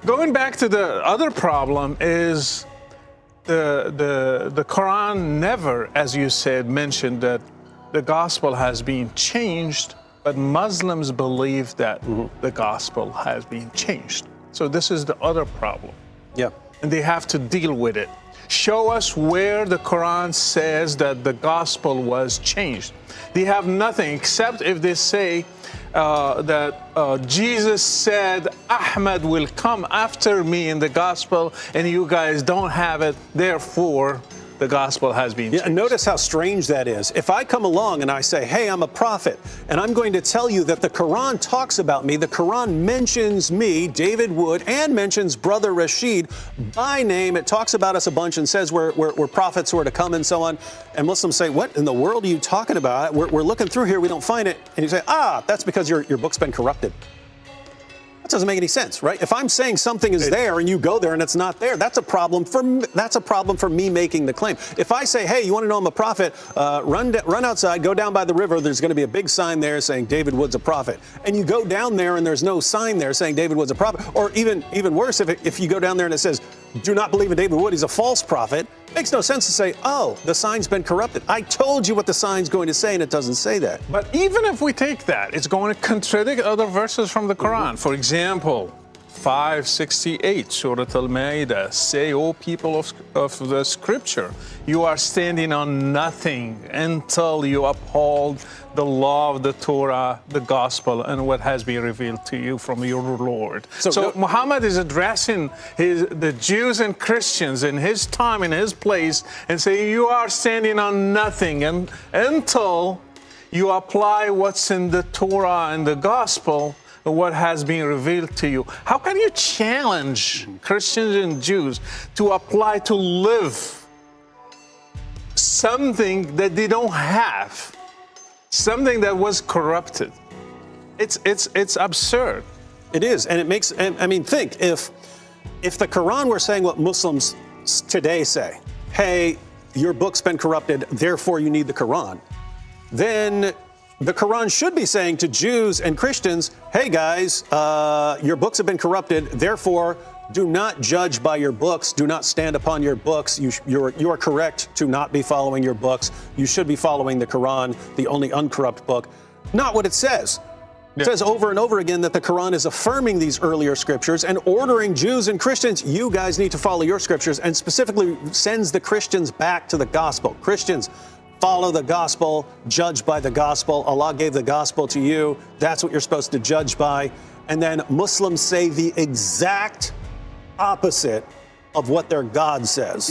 Going back to the other problem is the Quran never, as you said, mentioned that the gospel has been changed, but Muslims believe that the gospel has been changed. So this is the other problem. Yeah. And they have to deal with it. Show us where the Quran says that the gospel was changed. They have nothing except if they say that Jesus said, Ahmad will come after me in the gospel, and you guys don't have it, therefore the gospel has been changed. Yeah, notice how strange that is. If I come along and I say, hey, I'm a prophet, and I'm going to tell you that the Quran talks about me, the Quran mentions me, David Wood, and mentions Brother Rashid by name. It talks about us a bunch and says we're prophets who are to come and so on. And Muslims say, what in the world are you talking about? We're looking through here, we don't find it. And you say, that's because your book's been corrupted. That doesn't make any sense, right? If I'm saying something is there and you go there and it's not there, that's a problem for me making the claim. If I say, hey, you want to know I'm a prophet, run outside, go down by the river, there's going to be a big sign there saying David Wood's a prophet. And you go down there and there's no sign there saying David Wood's a prophet. Or even worse, if you go down there and it says, do not believe in David Wood, he's a false prophet, it makes no sense to say, oh, the sign's been corrupted. I told you what the sign's going to say, and it doesn't say that. But even if we take that, it's going to contradict other verses from the Quran. For example, 568, Surah Al-Ma'idah, say, O people of the scripture, you are standing on nothing until you uphold the law of the Torah, the gospel, and what has been revealed to you from your Lord. So Muhammad is addressing the Jews and Christians in his time, in his place, and saying, you are standing on nothing until you apply what's in the Torah and the gospel, what has been revealed to you. How can you challenge Christians and Jews to apply, to live something that they don't have, something that was corrupted? It's absurd. It is, and it makes, I mean, think, if the Quran were saying what Muslims today say, hey, your book's been corrupted, therefore you need the Quran, then the Quran should be saying to Jews and Christians, hey guys, your books have been corrupted, therefore do not judge by your books, do not stand upon your books. You are correct to not be following your books. You should be following the Quran, the only uncorrupt book. Not what it says. It says over and over again that the Quran is affirming these earlier scriptures and ordering Jews and Christians, you guys need to follow your scriptures, and specifically sends the Christians back to the gospel. Christians, follow the gospel, judge by the gospel. Allah gave the gospel to you. That's what you're supposed to judge by. And then Muslims say the exact opposite of what their God says.